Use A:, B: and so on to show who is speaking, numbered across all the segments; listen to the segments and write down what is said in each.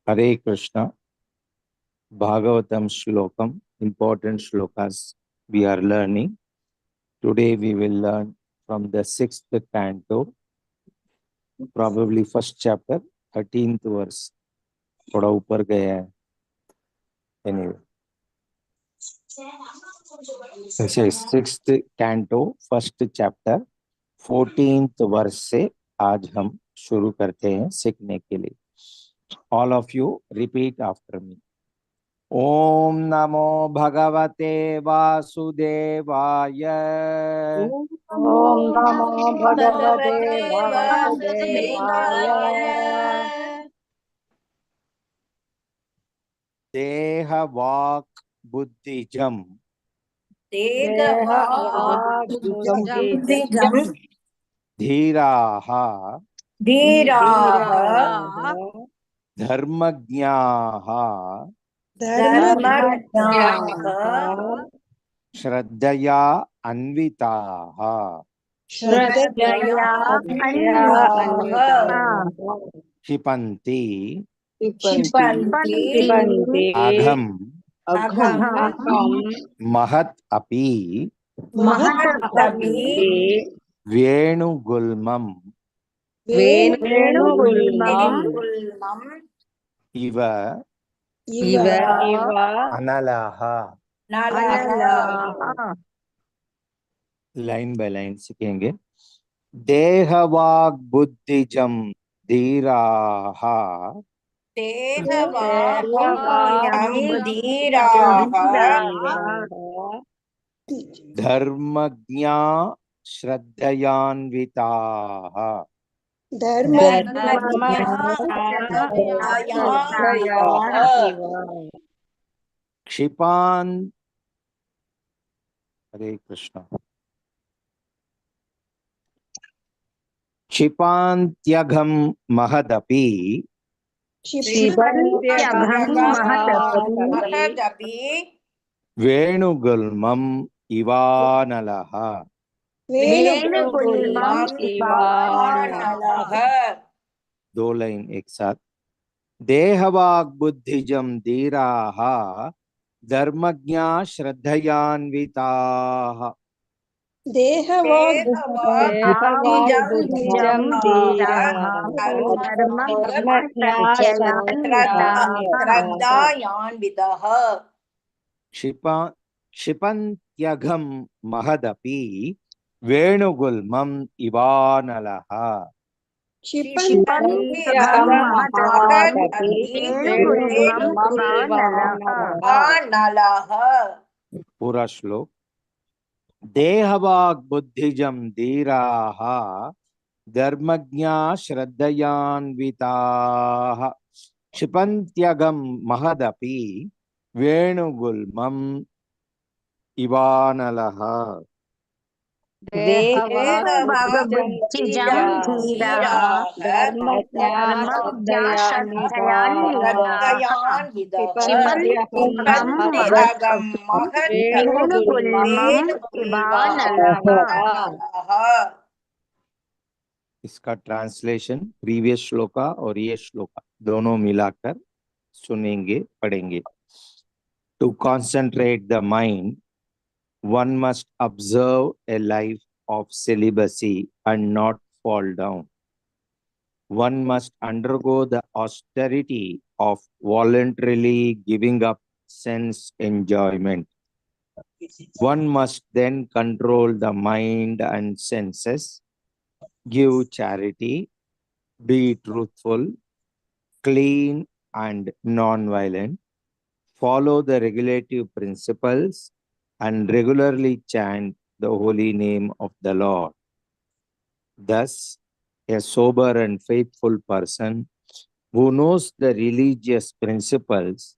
A: Hare Krishna, Bhagavatam Shlokam, important shlokas we are learning. Today we will learn from the 6th canto, probably first chapter, 13th verse. थोड़ा ऊपर गया है. Anyway, ऐसे 6th canto, first chapter, 14th verse से आज हम शुरू करते हैं सीखने के लिए. All of you repeat after me. ओम नमो भगवते वासुदेवाय.
B: ओम नमो भगवते वासुदेवाय।
A: देह वाक् बुद्धिजम धीराः धर्मज्ञाः श्रद्धया अन्विताः क्षिपन्ति अघम् महत् अपि वेणुगुल्मम् इव अनलः. लाइन बाय लाइन सीखेंगे. देहवाग बुद्धिजम धीराः धर्मज्ञा श्रद्धयान्विताः क्षिपान्. हरे कृष्ण. क्षिपान्त्यघं महदपि वेणुगुल्मम् इवानलः. दो लाइन एक साथ. देहवाग बुद्धिजम धीराः धर्मज्ञा श्रद्धयान्विताः. क्षिपन्त्यघं महदपि वेणुगुल्मम् इवानलः. पूरा श्लोक. देहवाग बुद्धिजम धीराः धर्मज्ञा श्रद्धयान्विताः क्षिपन्त्यघं महदपि वेणुगुल्मम् इवानलः. इसका ट्रांसलेशन प्रीवियस श्लोका और ये श्लोका दोनों मिलाकर सुनेंगे, पढ़ेंगे. To concentrate the mind, one must observe a life of celibacy and not fall down. One must undergo the austerity of voluntarily giving up sense enjoyment. One must then control the mind and senses, give charity, be truthful, clean and non-violent, follow the regulative principles, and regularly chant the holy name of the Lord. Thus, a sober and faithful person who knows the religious principles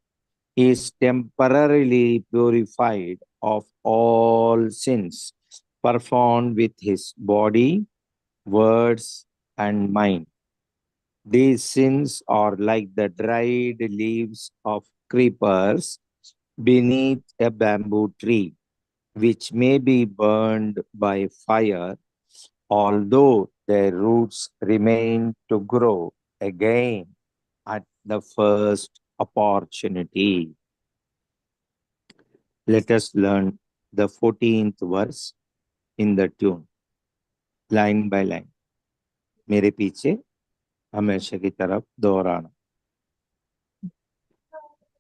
A: is temporarily purified of all sins performed with his body, words, and mind. These sins are like the dried leaves of creepers beneath a bamboo tree, which may be burned by fire, although their roots remain to grow again at the first opportunity. Let us learn the 14th verse in the tune, line by line. मेरे पीछे हमेशा की तरफ दोहराना.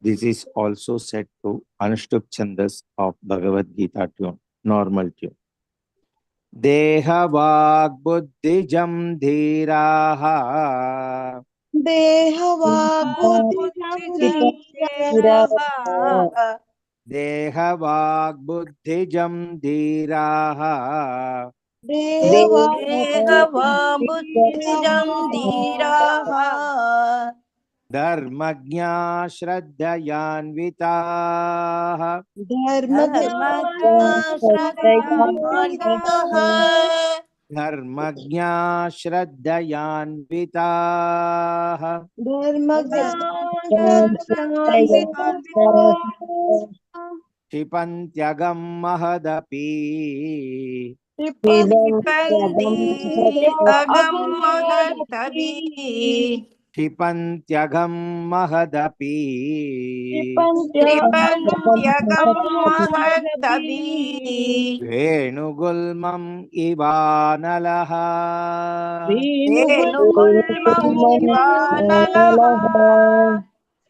A: This is also set to Anushtup Chandas of Bhagavad Gita tune, normal tune. Deha vag buddhijam dhiraha.
B: देहवा बुद्धिजं धीराः
A: Deha vag buddhijam dhiraha.
B: देहवा
C: देहवा बुद्धिजं धीराः
A: Dharmagnya shraddhayanvitaः.
C: धर्मज्ञा श्रद्धान्वितः
A: Dharmagnya shraddhayanvitaः. क्षिपन्त्यगं महदपि.
C: क्षिपन्ति अगं महत्तभी
A: क्षिपन्त्यगं महदपि.
C: क्षिपन्त्यगं महत्तभी
A: वेणुगुल्मम् इवानलः.
C: वेणुगुल्मं इवानलः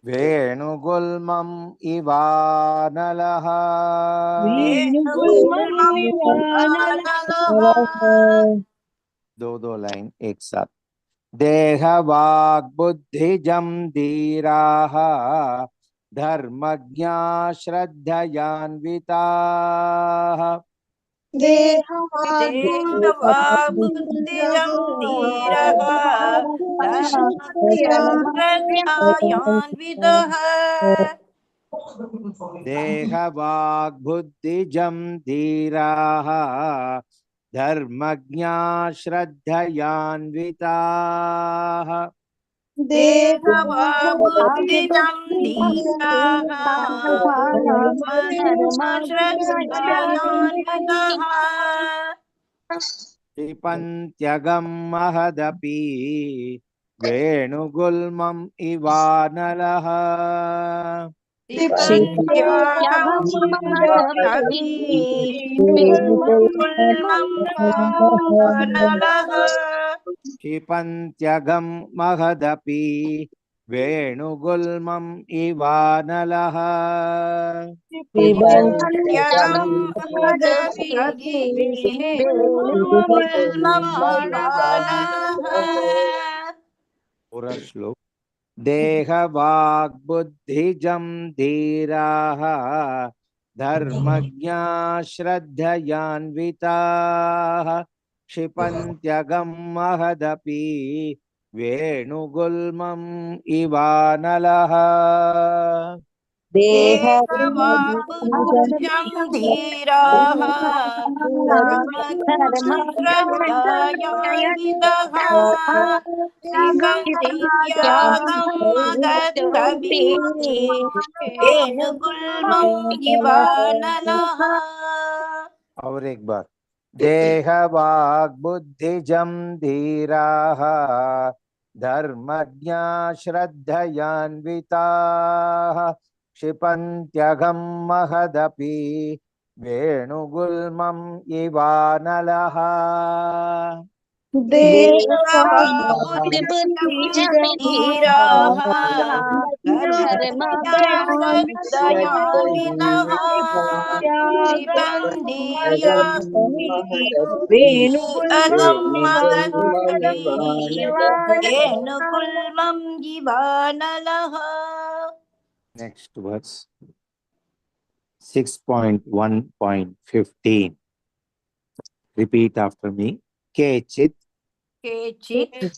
A: वेणुगुल्मम् इवानलः.
C: वेणुगुल्मं इवानलः
A: दो line एक साथ. देह वाग बुद्धिजम धीराः धर्मज्ञा श्रद्धयान्विताः.
C: देहवा बुद्धिजं धीरः धर्मज्ञानविदः
A: देह वाग बुद्धिजम धीराः धर्मज्ञा श्रद्धयान्विताः.
C: देहवा बुद्धिजं धीरः धर्मश्रद्धयान्विदः
A: क्षिपन्त्यगं महदपि. वेणुगुल्मम् इवानलः.
C: क्षिपन्त्यागं महत्तभी वेणुगुल्मं इवानलः
A: क्षिपन्त्यगं महदपि. वेणुगुल्मम् इवानलः.
C: क्षिपन्त्यगं महदपि वेणुगुल्मं इवानलः
A: पूरा श्लोक. देह वाग बुद्धिजम धीराः धर्मज्ञा श्रद्धयान्विताः. क्षिपन्त्यगं महदपि. वेणुगुल्मम् इवानलः.
C: देहवा बुद्धिजं धीराः धर्मश्रद्धयान्वितः क्षिपन्ति त्यागं महत्तभी वेणुगुल्मं इवानलः.
A: और एक बार. देह वाग बुद्धिजम धीराः धर्मज्ञा श्रद्धयान्विताः. क्षिपन्त्यगं महदपि. वेणुगुल्मम् इवानलः.
C: देहवा बुद्धिजं धीराः धर्मज्ञानश्रद्धयान्वितः क्षिपन्ति अगं महत्तभी वेणुगुल्मं इवानलः.
A: Next verse 6.1.15. Repeat after me. केचित्
C: केचित्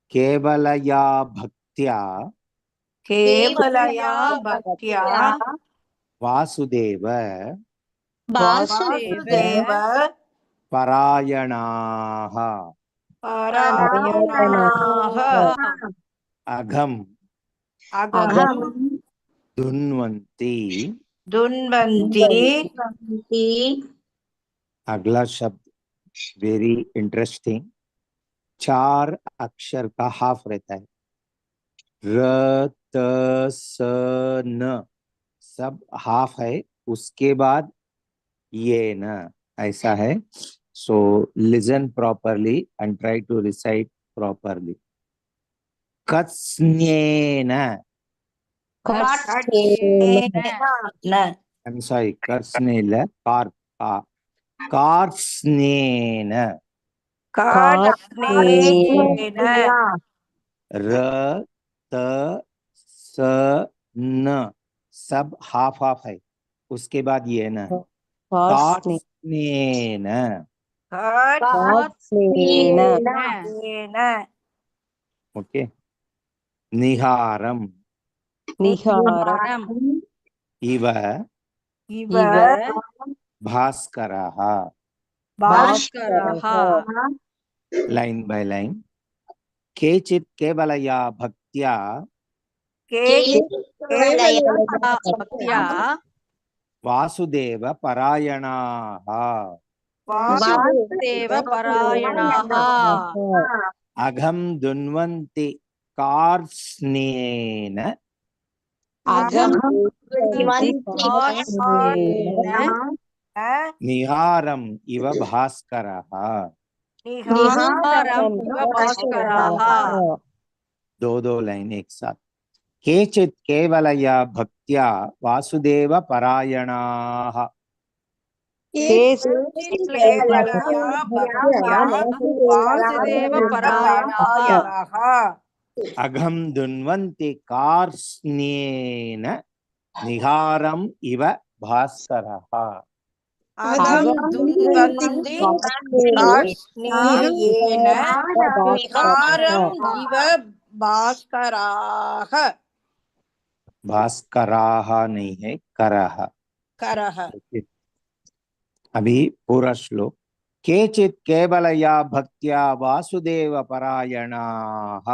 A: केवलया भक्त्या
C: केवलया भक्त्या
A: वासुदेव
C: वासुदेव
A: परायणाः
C: परायणाः
A: अघम्
C: अघं
A: धुन्वन्ति.
C: धुन्वन्ति.
A: अगला शब्द वेरी इंटरेस्टिंग. 4 अक्षर का हाफ रहता है. र त स न सब हाफ है, उसके बाद ये न ऐसा है. So listen properly and try to recite properly. कत्स्न्येन,
C: न
A: आई एम सॉरी, कत्स्नेल कार का कार्स्नेन.
C: काट्स्नेन
A: र त स न सब हाफ हाफ है, उसके बाद ये न. कार्स्नेन.
C: काट्स्नेन
A: ओके. निहारम
B: निहारम
A: इव
C: इव
A: भास्करः.
B: भास्करः
A: लाइन बाय लाइन. केचित् केवलया भक्त्या
B: भक्त्या
A: वासुदेव परायणाः
B: वासुदेव परायणाः
A: अघं दुन्वन्ति कार्स्नेन निहारम इव भास्करः.
B: निहारम इव भास्करः
A: दो लाइन एक साथ. केचित् केवलया भक्त्या वासुदेव परायणाः
C: केवलया भक्त्या
B: वासुदेव परायणाः
A: अघं दुन्वन्ति कार्स्नेन निहारम इव भास्करः.
C: अगं दुन्वन्ति कार्ष्णेयेन निहारं इव भास्कराः.
A: भास्कराः नहीं है, करः.
C: करः.
A: अभी पूरा श्लोक. केचित् केवलया भक्त्या वासुदेव परायणाः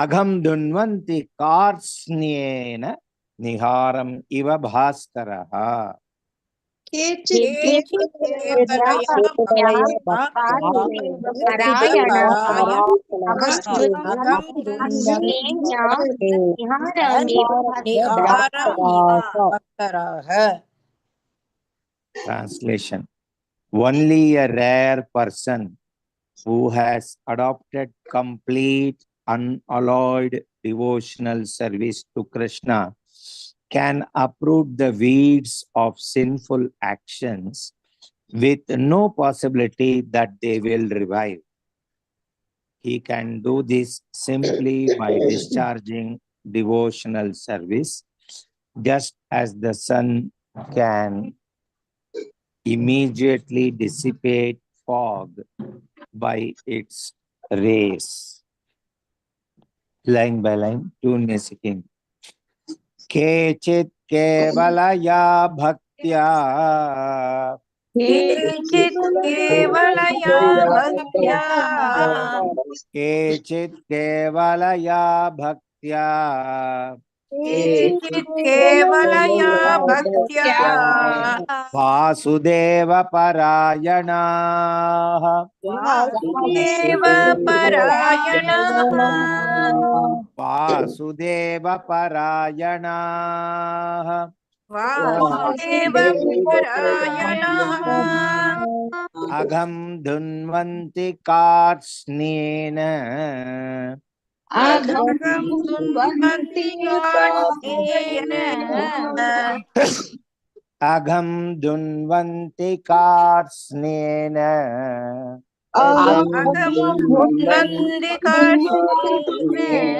A: अघं दुन्वन्ति कार्स्न्येन निहारम इव भास्करः.
C: केचित् केवलया भक्त्या परायणाः अगं दुन्वन्ति निहारं इव भास्कराः.
A: Translation. Only a rare person who has adopted complete unalloyed devotional service to Krishna can uproot the weeds of sinful actions with no possibility that they will revive. He can do this simply by discharging devotional service, just as the sun can immediately dissipate fog by its rays. Line by line, tune में सीखेंगे. केचित् केवलया भक्त्या
C: केचित् केवलया भक्त्या
A: केचित् केवलया भक्त्या
C: केचित् केवलया भक्त्या
A: वासुदेव परायणाः
C: वासुदेव परायणाः
A: वासुदेव परायणाः
C: वासुदेव परायणाः
A: अघं दुन्वन्ति कार्ष्णेन
C: अघं दुन्वन्ति कार्ष्णेन
A: अघं दुन्वन्ति कार्ष्णेन
C: अघं दुन्वन्ति कार्ष्णेन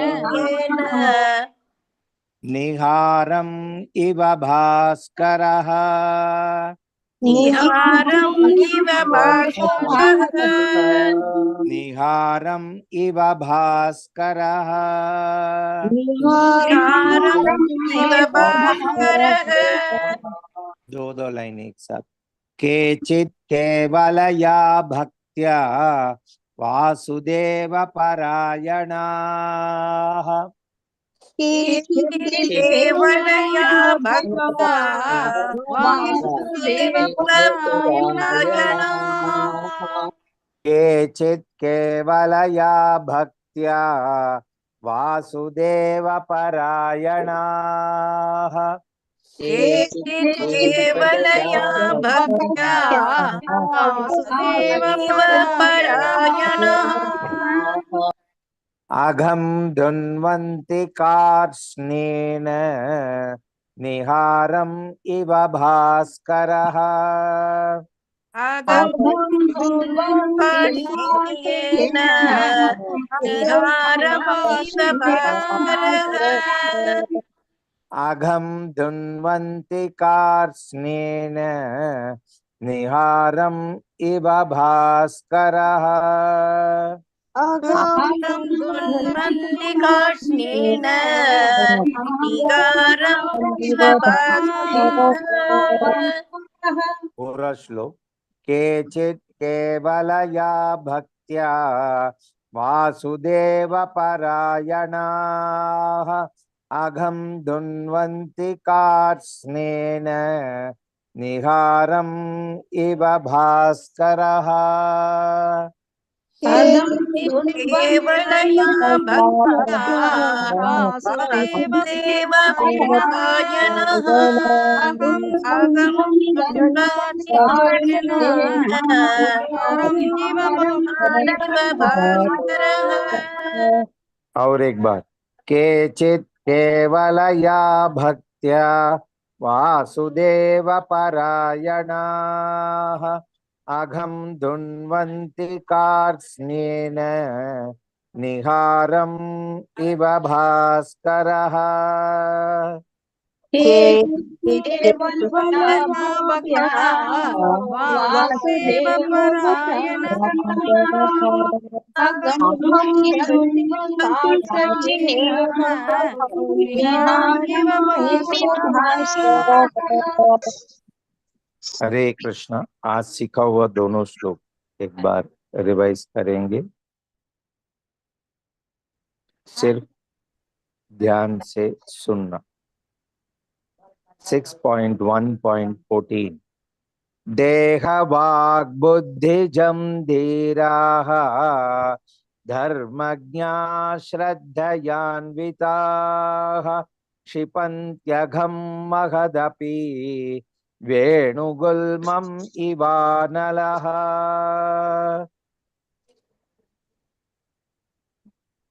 A: निहारम् इव भास्करः
C: निहारं इव भास्करः
A: निहारम् इव भास्करः
C: निहारं इव भास्करः.
A: दो लाइन एक साथ. केचित् केवलया भक्त्या वासुदेव परायणाः
C: केवलया भक्त्या वासुदेव परायणाः
A: केचित् केवलया भक्त्या वासुदेवपरायणाः
C: केचित् केवलया भक्त्या
B: वासुदेव
C: अतीव
B: परायणाः
C: परायणः
A: अघं धुन्वन्ति कार्ष्णेन निहारम् इव भास्करः
C: अगमकाठिन्येन निहारमिव भास्करः
A: अघं धुन्वन्ति कार्ष्णेन निहारम् इव भास्करः
C: अगं धुन्वन्ति कार्ष्णेन निहारमिव भास्करः
A: पूरा श्लोक केचित् केवलया भक्त्या वासुदेव परायणाः अघं धुन्वन्ति कार्ष्णेन निहारम् इव भास्करः
C: केवलया भक्त्या
B: वासुदेव
C: वासुदेव परायणः अगं धुन्वन्ति
B: इव
C: भास्करः
A: और एक बार केचित् केवलया भक्त्या वासुदेव परायणाः अघं धुन्वन्ति कार्ष्णेन निहारम् इव भास्करः
B: वासुदेव परायण
A: हरे कृष्णा। आज सीखा हुआ दोनों श्लोक एक बार रिवाइज करेंगे। सिर्फ ध्यान से सुनना। 6.1.14 देह वाग् बुद्धिजं धीराः धर्मज्ञा श्रद्धयान्विताः क्षिपन्त्यघं महदपि वेणुगुल्मम् इवानलः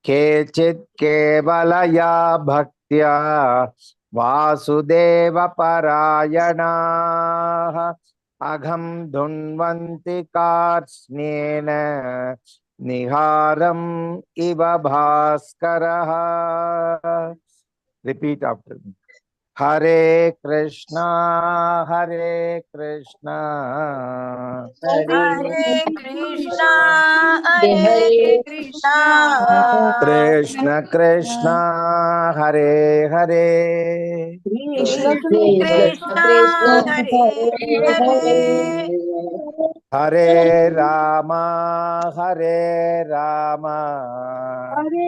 A: केचित् केवलया भक्त्या वासुदेव परायणाः अघं धुन्वन्ति कार्ष्णेन निहारम् इव भास्करः। Repeat after me. हरे कृष्णा हरे कृष्णा
C: हरे कृष्णा हरे कृष्णा
A: कृष्ण कृष्ण हरे हरे
C: कृष्णा हरे हरे
A: हरे राम हरे राम
C: हरे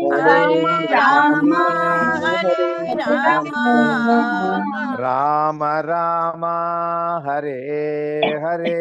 C: राम हरे राम
A: राम राम हरे हरे